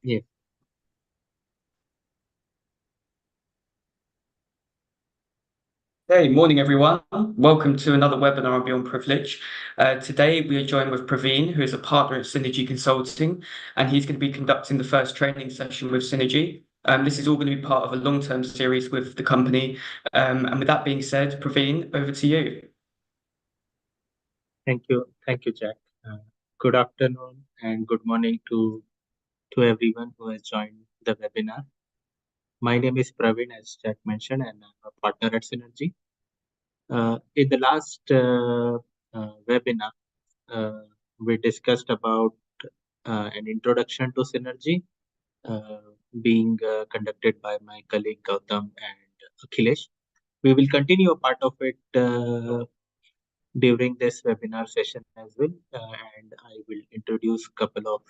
Yes. Hey, morning everyone. Welcome to another webinar on Beyond Privilege. Today we are joined with Praveen, who is a partner at Synergy Consulting, and he's going to be conducting the first training session with Synergy. This is all going to be part of a long-term series with the company. And with that being said, Praveen, over to you. Thank you. Thank you, Jack. Good afternoon and good morning to everyone who has joined the webinar. My name is Praveen, as Jack mentioned, and I'm a partner at Synergy. In the last webinar, uh, we discussed about an introduction to Synergy uh, being conducted by my colleague Gautam and Akhilesh. We will continue a part of it during this webinar session as well, and I will introduce a couple of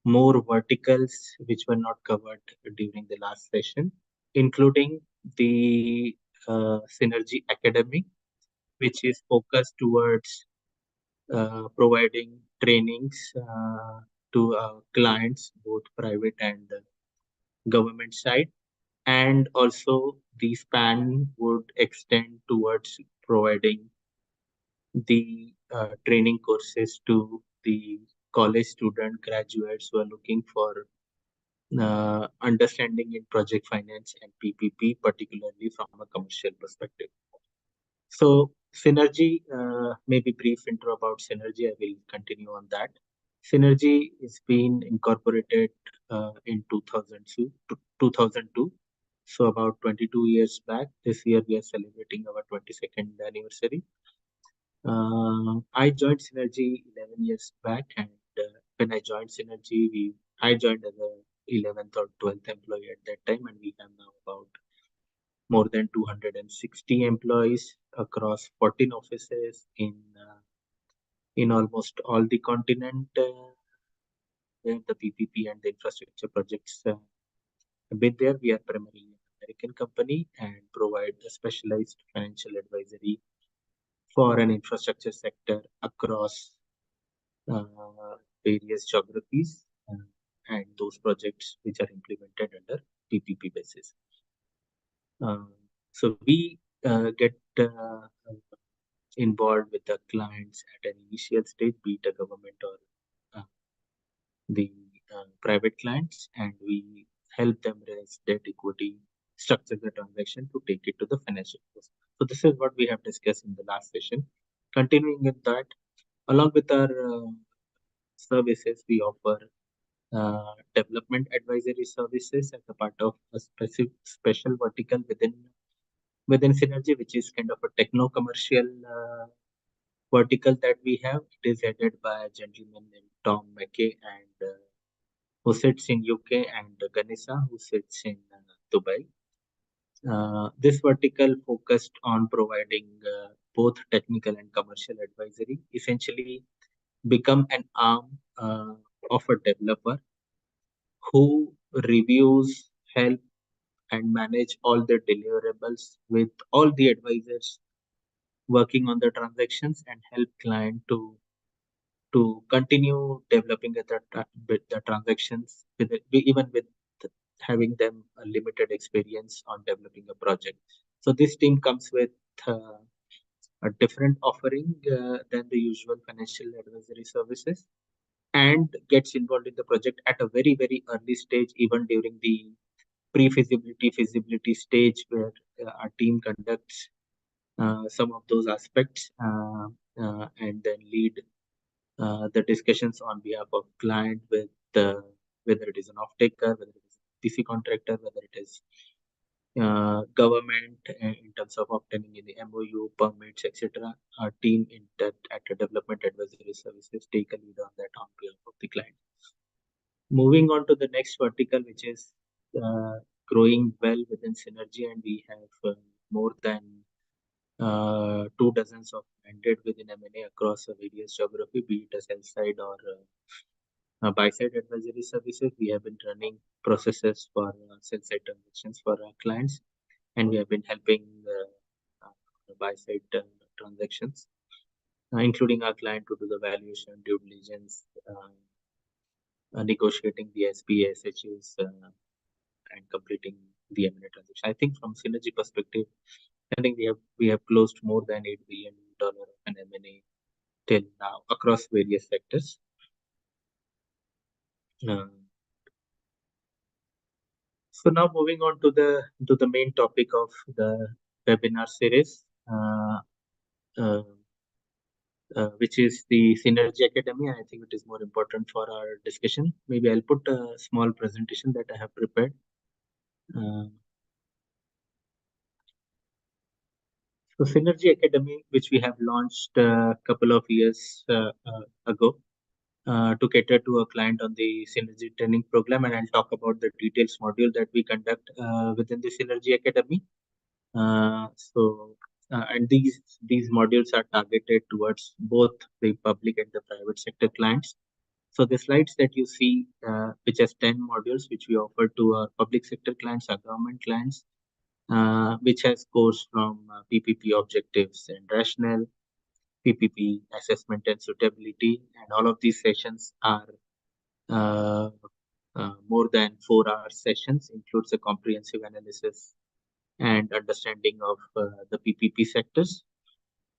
more verticals which were not covered during the last session, including the Synergy Academy, which is focused towards providing trainings to clients, both private and government side. And also, the span would extend towards providing the training courses to the college student graduates who are looking for understanding in project finance and PPP, particularly from a commercial perspective. So, Synergy, maybe brief intro about Synergy. I will continue on that. Synergy is been incorporated in 2002. So about 22 years back. This year we are celebrating our 22nd anniversary. I joined Synergy 11 years back, and when I joined Synergy, I joined as a 11th or 12th employee at that time, and we have now about more than 260 employees across 14 offices in almost all the continent where the PPP and the infrastructure projects have been there. We are primarily an American company and provide a specialized financial advisory for an infrastructure sector across uh, various geographies and those projects which are implemented under PPP basis. Um, so we get involved with the clients at an initial stage, be it a government or uh, the private clients, and we help them raise debt equity, structure the transaction to take it to the financial close. So this is what we have discussed in the last session. Continuing with that, along with our services, we offer development advisory services as a part of a specific special vertical within Synergy, which is kind of a techno-commercial vertical that we have. It is headed by a gentleman named Tom McKay and who sits in UK, and Ganesha, who sits in Dubai. This vertical focused on providing both technical and commercial advisory, essentially become an arm of a developer who reviews, help, and manage all the deliverables with all the advisors working on the transactions and help client to continue developing with the transactions even with having them a limited experience on developing a project. So this team comes with a different offering than the usual financial advisory services and gets involved in the project at a very early stage, even during the pre-feasibility feasibility stage where our team conducts some of those aspects and then lead the discussions on behalf of client with whether it is an off-taker, whether it is a PC contractor, whether it is government in terms of obtaining any MOU, permits, etc. Our team in that at the development advisory services take a lead on that on behalf of the client. Moving on to the next vertical, which is growing well within Synergy, and we have more than 2 dozens of mandate within M&A across various geography, be it a sell side or Buy-side advisory services, we have been running processes for sell-side transactions for our clients, and we have been helping buy-side transactions, including our client to do the valuation, due diligence, negotiating the SPA, SHAs, and completing the M&A transaction. I think from synergy perspective, I think we have closed more than $8 billion of an M&A till now across various sectors. So now moving on to the main topic of the webinar series, which is the Synergy Academy. I think it is more important for our discussion. Maybe I'll put a small presentation that I have prepared. So Synergy Academy, which we have launched a couple of years ago, to cater to a client on the Synergy training program, and I'll talk about the details module that we conduct within the Synergy Academy. And these modules are targeted towards both the public and the private sector clients. So the slides that you see, which has 10 modules, which we offer to our public sector clients, our government clients, which has course from PPP objectives and rationale, PPP assessment and suitability, and all of these sessions are more than 4-hour sessions, includes a comprehensive analysis and understanding of the PPP sectors.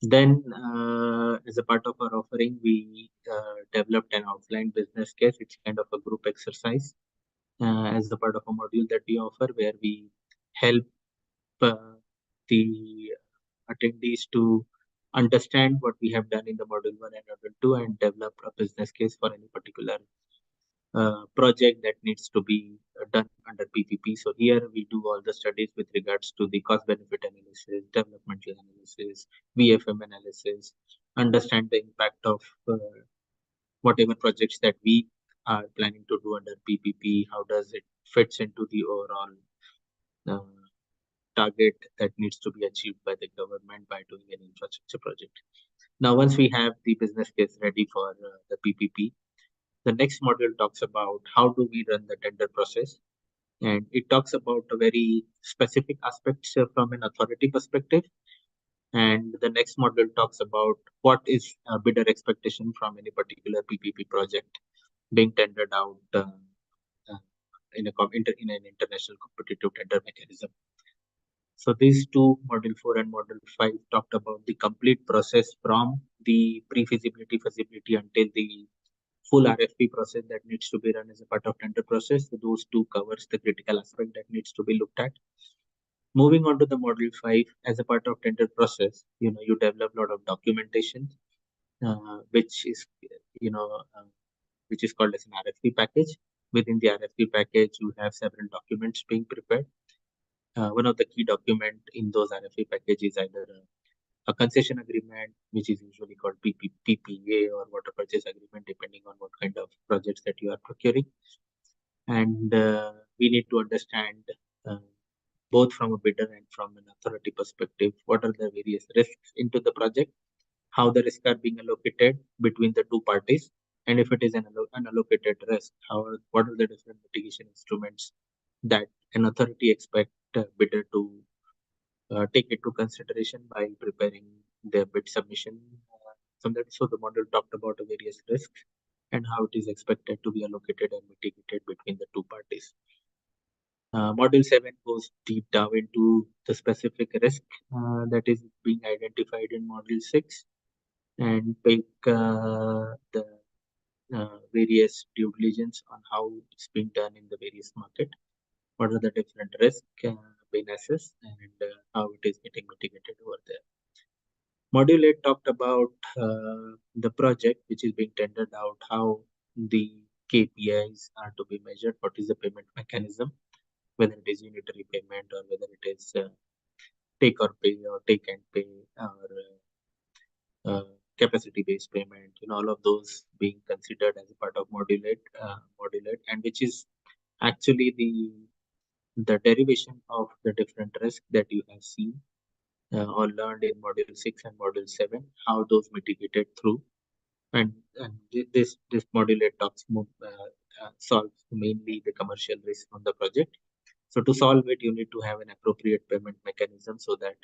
Then, as a part of our offering, we developed an outline business case. It's kind of a group exercise as a part of a module that we offer, where we help the attendees to understand what we have done in the module 1 and module 2 and develop a business case for any particular project that needs to be done under PPP. So here we do all the studies with regards to the cost benefit analysis, developmental analysis, VFM analysis, understand the impact of whatever projects that we are planning to do under PPP, how does it fits into the overall target that needs to be achieved by the government by doing an infrastructure project. Now, once we have the business case ready for the PPP, the next module talks about how do we run the tender process, and it talks about a very specific aspects from an authority perspective. And the next module talks about what is a bidder expectation from any particular PPP project being tendered out in an international competitive tender mechanism. So these two, module 4 and module 5, talked about the complete process from the pre-feasibility, feasibility until the full RFP process that needs to be run as a part of tender process. So those two covers the critical aspect that needs to be looked at. Moving on to the module 5, as a part of tender process, you develop a lot of documentation, which is called as an RFP package. Within the RFP package, you have several documents being prepared. One of the key documents in those RFP packages is either a concession agreement, which is usually called PPA or water purchase agreement, depending on what kind of projects that you are procuring. And we need to understand both from a bidder and from an authority perspective, what are the various risks into the project, how the risks are being allocated between the two parties, and if it is an unallocated risk, what are the different mitigation instruments that an authority expect bidder to take into consideration by preparing their bid submission. So the model talked about the various risks and how it is expected to be allocated and mitigated between the two parties. Module 7 goes deep down into the specific risk that is being identified in Module 6 and take the various due diligence on how it's being done in the various market. What are the different risks being assessed and how it is getting mitigated over there. Module 8 talked about the project which is being tendered out, how the KPIs are to be measured, what is the payment mechanism, whether it is unitary payment or whether it is take or pay or take and pay or capacity-based payment, all of those being considered as a part of module 8, and which is actually the derivation of the different risks that you have seen or learned in module 6 and module 7, how those mitigated through This module it talks more, solves mainly the commercial risk on the project. So to solve it, you need to have an appropriate payment mechanism so that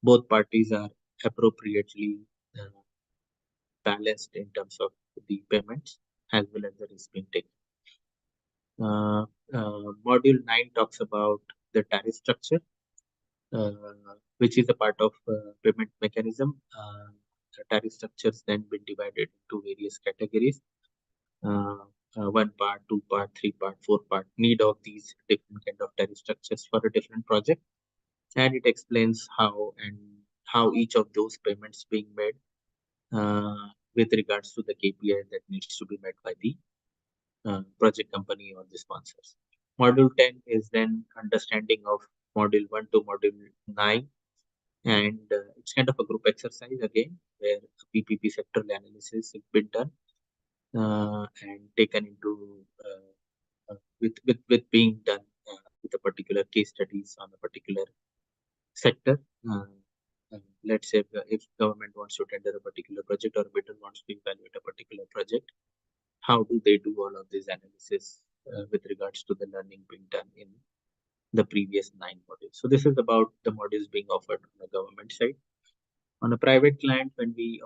both parties are appropriately uh, balanced in terms of the payments as well as the risk being taken. Module 9 talks about the tariff structure, which is a part of payment mechanism. The tariff structures then been divided into various categories. uh, 1 part, 2 part, 3 part, 4 part, need of these different kind of tariff structures for a different project, and it explains how each of those payments being made with regards to the KPI that needs to be met by the project company or the sponsors. Module 10 is then understanding of module 1 to module 9, and it's kind of a group exercise again where a PPP sectoral analysis has been done and taken into with being done with a particular case studies on a particular sector. Let's say if government wants to tender a particular project or bidder wants to evaluate a particular project, how do they do all of this analysis with regards to the learning being done in the previous 9 modules? So this is about the modules being offered on the government side. On a private client, when we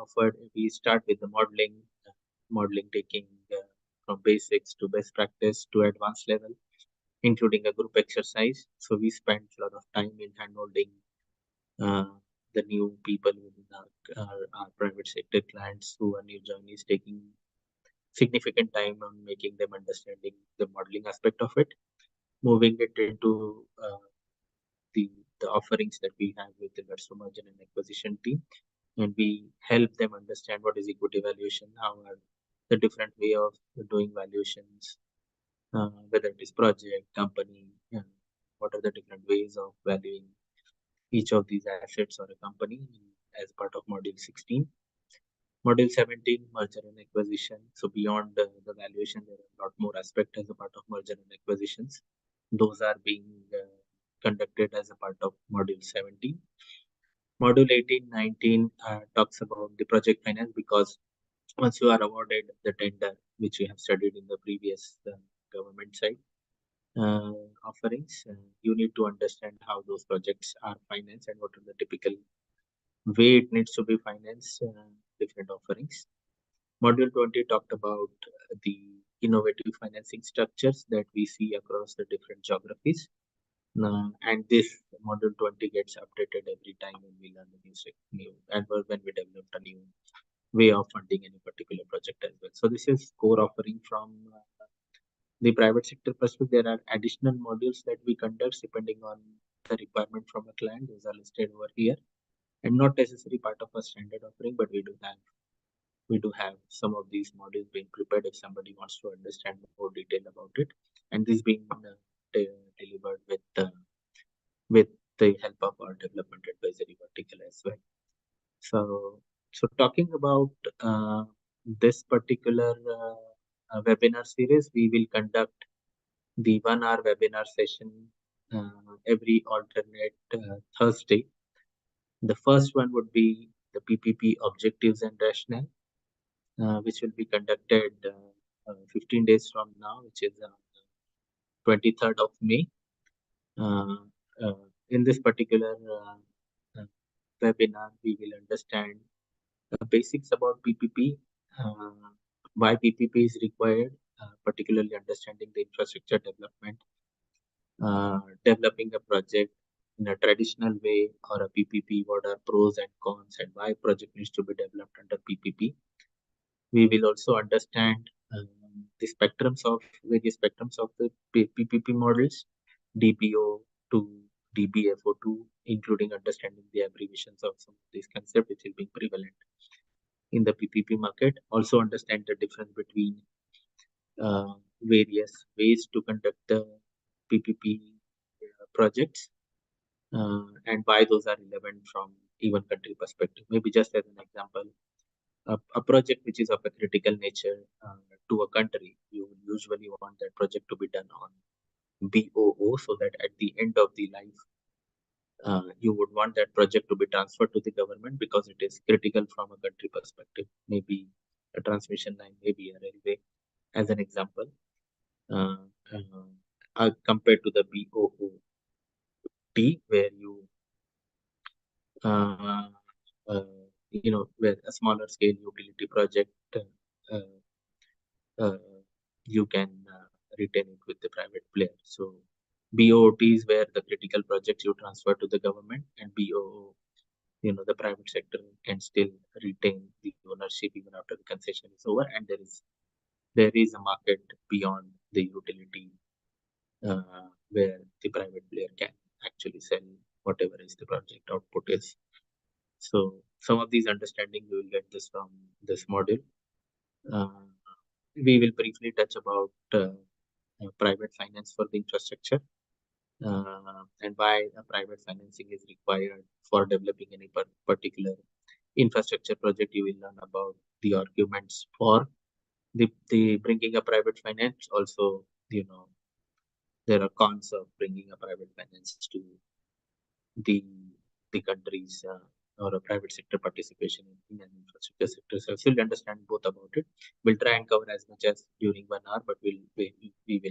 start with the modeling taking from basics to best practice to advanced level, including a group exercise. So we spent a lot of time in handholding the new people within our private sector clients who are new joinees, taking significant time on making them understanding the modeling aspect of it, moving it into the the offerings that we have with regards to merger and acquisition team, and we help them understand what is equity valuation, how are the different way of doing valuations, whether it is project, company, what are the different ways of valuing each of these assets or a company as part of module 16. Module 17, merger and acquisition. So beyond the valuation, there are a lot more aspects as a part of merger and acquisitions. Those are being conducted as a part of module 17. Module 18, 19 talks about the project finance, because once you are awarded the tender, which you have studied in the previous government side offerings, you need to understand how those projects are financed and what are the typical way it needs to be financed, different offerings. Module 20 talked about the innovative financing structures that we see across the different geographies. And this module 20 gets updated every time when we learn a new and when we develop a new way of funding any particular project as well. So this is core offering from the private sector perspective. There are additional modules that we conduct depending on the requirement from a client. Those are listed over here, and not necessarily part of a standard offering, but we do have some of these modules being prepared if somebody wants to understand more detail about it, and this being delivered with the help of our development advisory vertical as well. So talking about this particular webinar series, we will conduct the 1 hour webinar session every alternate Thursday. The first one would be the PPP objectives and rationale, which will be conducted 15 days from now, which is 23rd of May. In this particular webinar, we will understand the basics about PPP, why PPP is required, particularly understanding the infrastructure development, developing a project in a traditional way or a PPP, what are pros and cons, and why project needs to be developed under PPP. We will also understand the various spectrums of the PPP models, DBO to DBFO2, including understanding the abbreviations of some of these concepts which will be prevalent in the PPP market. Also understand the difference between various ways to conduct the PPP projects and why those are relevant from even country perspective. Maybe just as an example, a project which is of a critical nature to a country, you usually want that project to be done on BOO, so that at the end of the life, you would want that project to be transferred to the government because it is critical from a country perspective. Maybe a transmission line, maybe a railway, as an example, compared to the BOOT, where you where a smaller scale utility project, you can retain it with the private player. So BOT is where the critical projects you transfer to the government, and BOO, the private sector can still retain the ownership even after the concession is over, and there is a market beyond the utility where the private player can actually sell whatever is the project output is. So some of these understanding you will get this from this module. We will briefly touch about private finance for the infrastructure and why private financing is required for developing any particular infrastructure project. You will learn about the arguments for the bringing a private finance. Also, there are cons of bringing a private finance to the countries or a private sector participation in an infrastructure sector. So you'll understand both about it. We'll try and cover as much as during 1 hour, but we will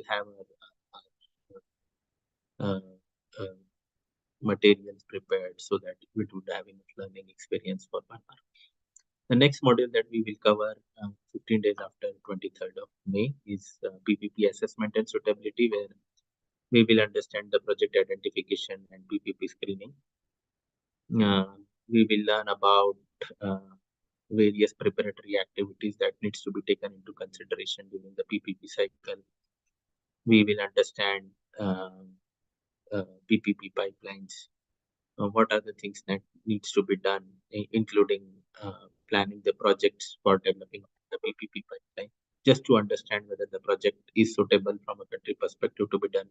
have materials prepared so that we would have enough learning experience for 1 hour. The next module that we will cover 15 days after 23rd of May is PPP assessment and suitability, where we will understand the project identification and PPP screening. We will learn about various preparatory activities that needs to be taken into consideration during the PPP cycle. We will understand PPP pipelines. What are the things that needs to be done, including planning the projects for developing the PPP pipeline, just to understand whether the project is suitable from a country perspective to be done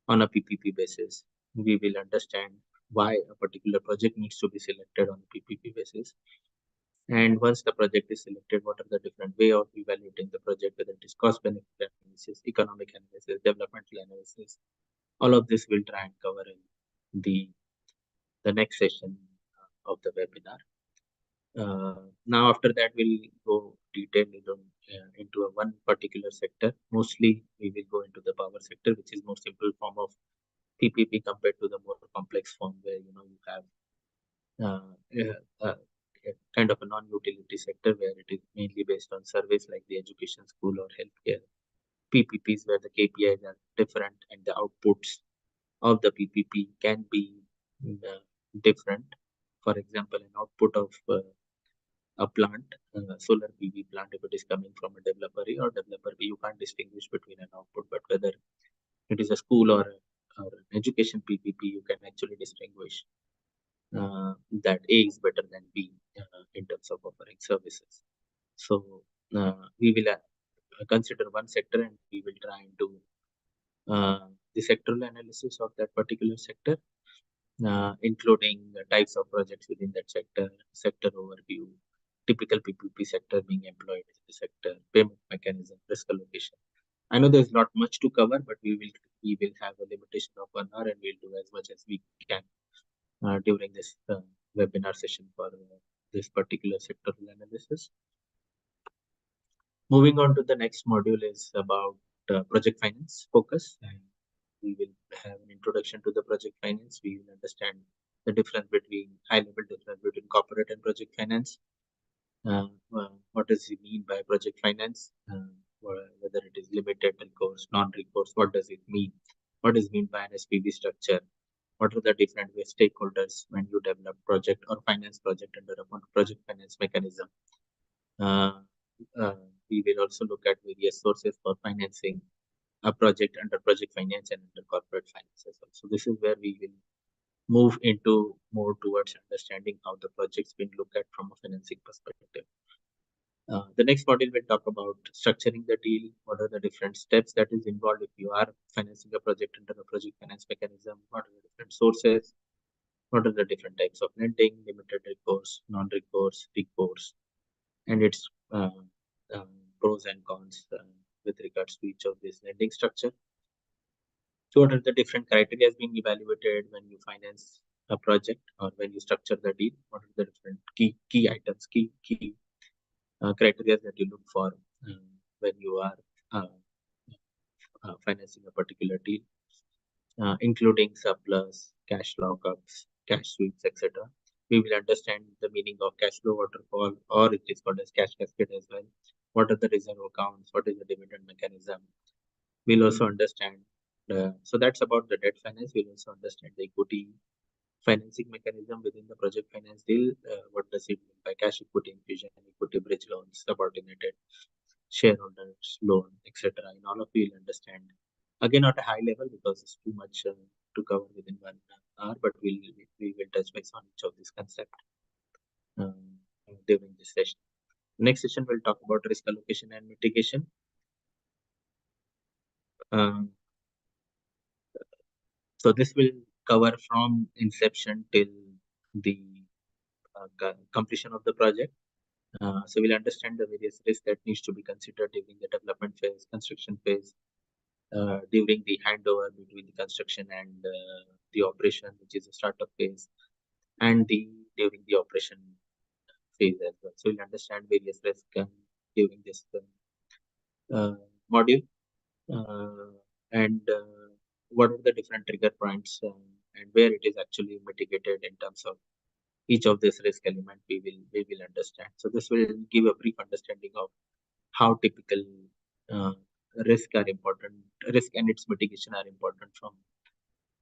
on a PPP basis. We will understand why a particular project needs to be selected on a PPP basis. And once the project is selected, what are the different way of evaluating the project, whether it is cost benefit analysis, economic analysis, developmental analysis. All of this we'll try and cover in the next session of the webinar. Now after that, we'll go detailed into one particular sector. Mostly we will go into the power sector, which is more simple form of PPP compared to the more complex form where you have kind of a non-utility sector where it is mainly based on surveys like the education, school, or healthcare. PPPs where the KPIs are different and the outputs of the PPP can be different. For example, an output of a plant, solar PV plant, if it is coming from a developer A or developer B, you can't distinguish between an output. But whether it is a school or an education PPP, you can actually distinguish that A is better than B in terms of offering services. So we will consider one sector and we will try and do the sectoral analysis of that particular sector, including types of projects within that sector, sector overview, typical PPP sector being employed in the sector, payment mechanism, risk allocation. I know there's not much to cover, but we will have a limitation of 1 hour and we'll do as much as we can during this webinar session for this particular sectoral analysis. Moving on to the next module is about project finance focus, and we will have an introduction to the project finance. We will understand the difference between high-level difference between corporate and project finance. What does it mean by project finance? Whether it is limited recourse, non-recourse, what does it mean? What is meant by an SPV structure? What are the different stakeholders when you develop project or finance project under a project finance mechanism? We will also look at various sources for financing a project under project finance and under corporate finance as well. So this is where we will move into more towards understanding how the project's been looked at from a financing perspective. The next module will talk about structuring the deal. What are the different steps that is involved if you are financing a project under a project finance mechanism? What are the different sources? What are the different types of lending, limited recourse, non-recourse, recourse, and its pros and cons with regards to each of these lending structure. So what are the different criteria being evaluated when you finance a project or when you structure the deal? What are the different key items, key criteria that you look for when you are financing a particular deal, including surplus, cash lockups, cash sweeps, etc. We will understand the meaning of cash flow waterfall, or it is called as cash cascade as well. What are the reserve accounts? What is the dividend mechanism? We'll also understand. So that's about the debt finance. We'll also understand the equity financing mechanism within the project finance deal. What does it mean by cash equity infusion, equity bridge loans, subordinated shareholders loan, etc. And all of you will understand. Again, at a high level because it's too much to cover within 1 hour, but we will touch base on each of these concepts during this session. Next session, we'll talk about risk allocation and mitigation. So this will cover from inception till the completion of the project. So we'll understand the various risks that needs to be considered during the development phase, construction phase, during the handover between the construction and the operation, which is the startup phase, and during the operation phase as well. So we'll understand various risks during this module, and what are the different trigger points and where it is actually mitigated in terms of each of this risk element. We will understand. So this will give a brief understanding of how typical risk and its mitigation are important from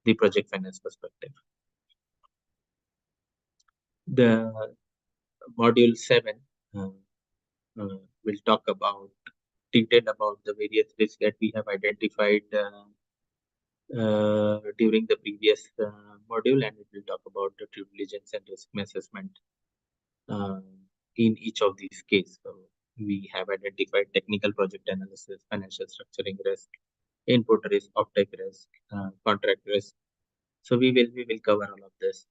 the project finance perspective. The module 7 will talk about detail about the various risks that we have identified during the previous module, and it will talk about the due diligence and risk assessment in each of these cases. So we have identified technical project analysis, financial structuring risk, input risk, offtake risk, contract risk. So we will cover all of this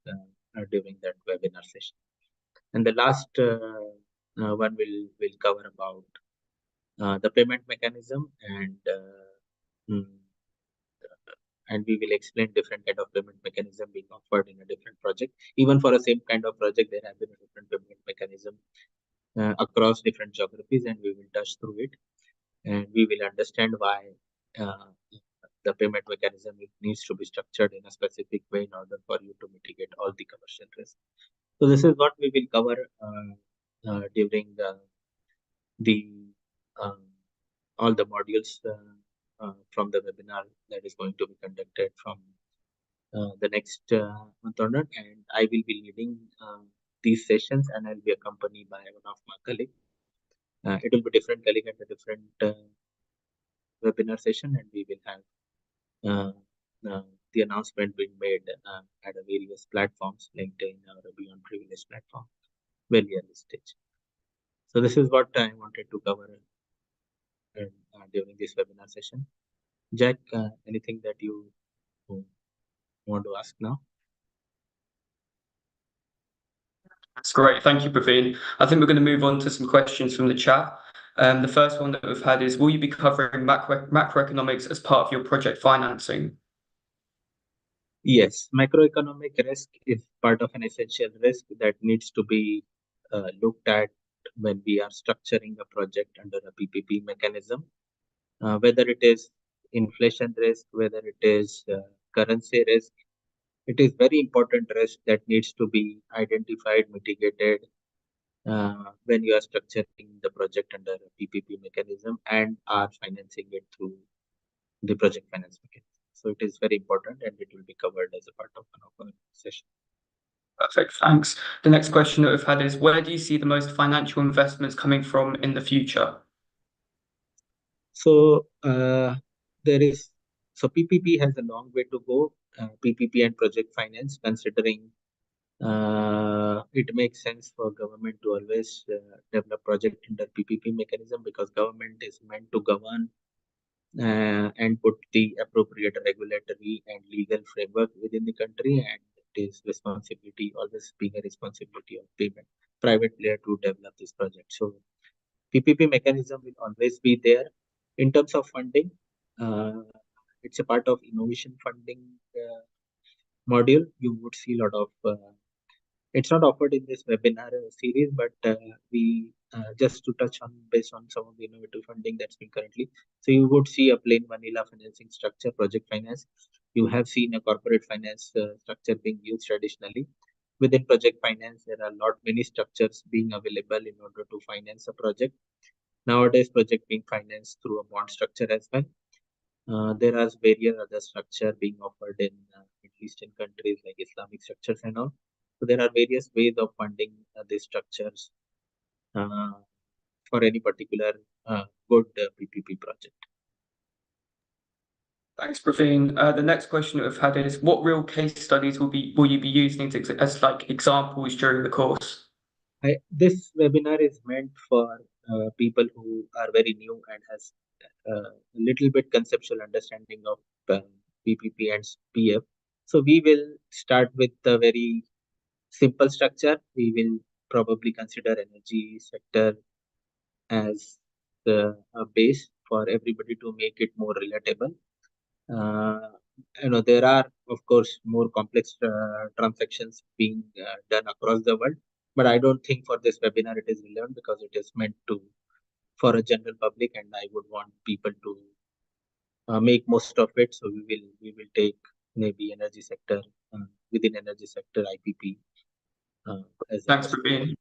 during that webinar session. And the last one will cover about the payment mechanism, and we will explain different kind of payment mechanism being offered in a different project. Even for a same kind of project, there have been a different payment mechanism across different geographies, and we will touch through it, and we will understand why the payment mechanism needs to be structured in a specific way in order for you to mitigate all the commercial risk. So this is what we will cover during all the modules from the webinar that is going to be conducted from the next month onward, and I will be leading these sessions, and I'll be accompanied by one of my colleagues. It will be different colleague at a different webinar session, and we will have the announcement being made at a various platforms, LinkedIn or a Beyond Privilege platform, very early stage. So this is what I wanted to cover during this webinar session. Jack, anything that you want to ask now? That's great. Thank you, Praveen. I think we're going to move on to some questions from the chat. The first one that we've had is, will you be covering macroeconomics as part of your project financing? Yes, macroeconomic risk is part of an essential risk that needs to be looked at when we are structuring a project under a PPP mechanism. Whether it is inflation risk, whether it is currency risk, it is very important risk that needs to be identified, mitigated when you are structuring the project under a PPP mechanism and are financing it through the project finance mechanism. So it is very important, and it will be covered as a part of one of our session. Perfect, thanks. The next question that we've had is, where do you see the most financial investments coming from in the future? So PPP has a long way to go. PPP and project finance, considering it makes sense for government to always develop project under PPP mechanism, because government is meant to govern and put the appropriate regulatory and legal framework within the country, and it is always being a responsibility of payment private player to develop this project. So PPP mechanism will always be there. In terms of funding, it's a part of innovation funding module. You would see a lot of it's not offered in this webinar series, but we just to touch on based on some of the innovative funding that's been currently. So you would see a plain vanilla financing structure, project finance. You have seen a corporate finance structure being used traditionally. Within project finance, there are many structures being available in order to finance a project. Nowadays, project being financed through a bond structure as well. There are various other structure being offered in Middle Eastern countries like Islamic structures and all. So there are various ways of funding these structures uh, for any particular good PPP project. Thanks, Praveen. The next question that we've had is, what real case studies will you be using as like examples during the course? This webinar is meant for people who are very new and has a little bit conceptual understanding of PPP and PF. So we will start with a very simple structure. We will probably consider energy sector as a base for everybody to make it more relatable. There are, of course, more complex transactions being done across the world, but I don't think for this webinar it is relevant because it is meant for a general public, and I would want people to make most of it. So we will take maybe energy sector within energy sector IPP. Thanks, Praveen.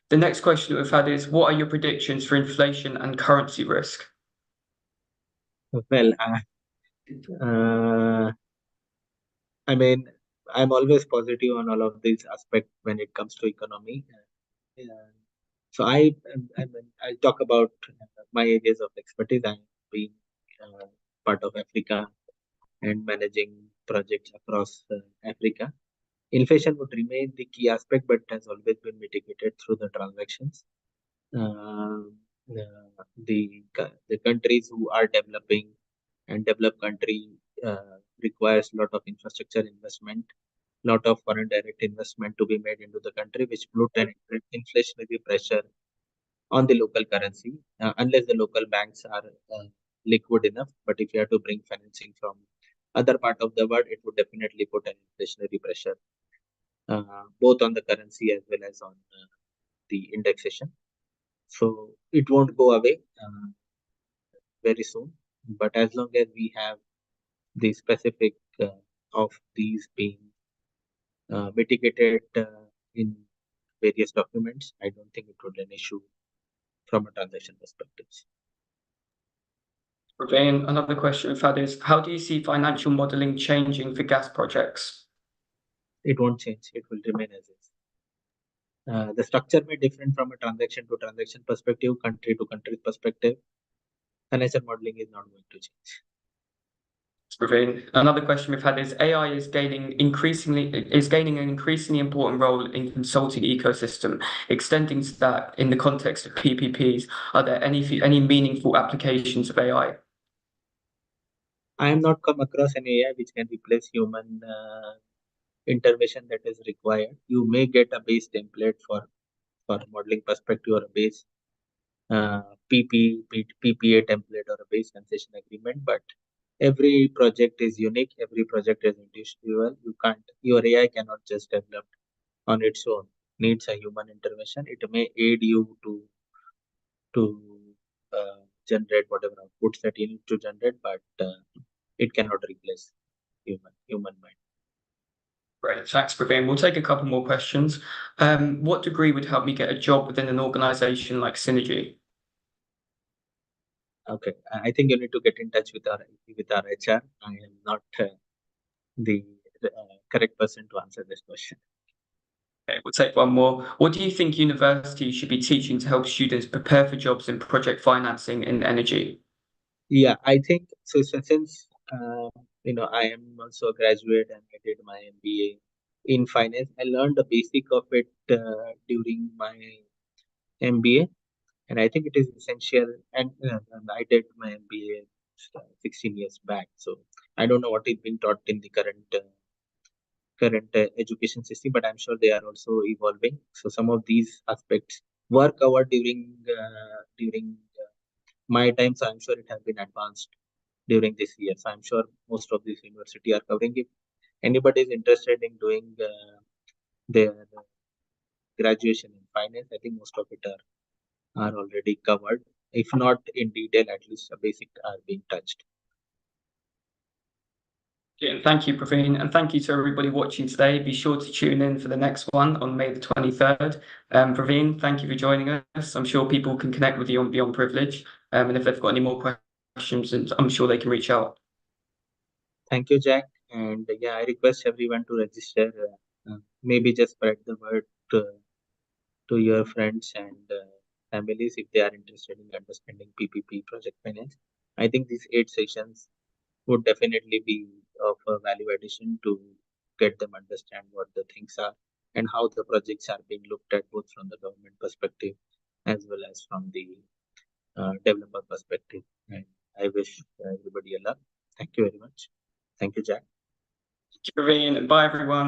The next question that we've had is, what are your predictions for inflation and currency risk? Well, I mean, I'm always positive on all of these aspects when it comes to economy. So I'll talk about my areas of expertise. I'm being part of Africa and managing projects across Africa. Inflation would remain the key aspect, but has always been mitigated through the transactions. The countries who are developing and developed country requires a lot of infrastructure investment, lot of foreign direct investment to be made into the country, which put an inflationary pressure on the local currency, unless the local banks are liquid enough. But if you have to bring financing from other part of the world, it would definitely put an inflationary pressure, both on the currency as well as on the indexation. So it won't go away very soon. But as long as we have the specific of these being mitigated in various documents, I don't think it would be an issue from a transaction perspective. Praveen, another question we've had is, how do you see financial modeling changing for gas projects? It won't change. It will remain as is. The structure may different from a transaction to transaction perspective, country to country perspective. Financial modeling is not going to change. Praveen, another question we've had is, AI is gaining an increasingly important role in consulting ecosystem. Extending to that in the context of PPPs, are there any meaningful applications of AI? I have not come across an AI which can replace human intervention that is required. You may get a base template for modeling perspective or a base PPA template or a base concession agreement, but every project is unique. Every project is individual. Your AI cannot just develop on its own. Needs a human intervention. It may aid you to generate whatever outputs that you need to generate, but it cannot replace human mind. Great, thanks, Praveen. We'll take a couple more questions. What degree would help me get a job within an organization like Synergy? Okay, I think you need to get in touch with our HR. I am not the correct person to answer this question. Okay, we'll take one more. What do you think universities should be teaching to help students prepare for jobs in project financing and energy? Yeah, I think so. Since I am also a graduate and I did my MBA in finance, I learned the basic of it during my MBA, and I think it is essential. And I did my MBA 16 years back, so I don't know what is being taught in the current education system, but I'm sure they are also evolving. So some of these aspects were covered during my time, so I'm sure it has been advanced during this year. So I'm sure most of these university are covering. If anybody is interested in doing their graduation in finance, I think most of it are are already covered. If not in detail, at least a basic are being touched. Yeah, thank you, Praveen, and thank you to everybody watching today. Be sure to tune in for the next one on May the 23rd. Praveen, thank you for joining us. I'm sure people can connect with you on Beyond Privilege, and if they've got any more questions, I'm sure they can reach out. Thank you, Jack. And yeah, I request everyone to register. Maybe just spread the word to your friends and families if they are interested in understanding PPP project finance. I think these 8 sessions would definitely be of a value addition to get them understand what the things are and how the projects are being looked at both from the government perspective as well as from the developer perspective. And I wish everybody a luck. Thank you very much. Thank you, Jack. Thank you, Praveen, and bye, everyone.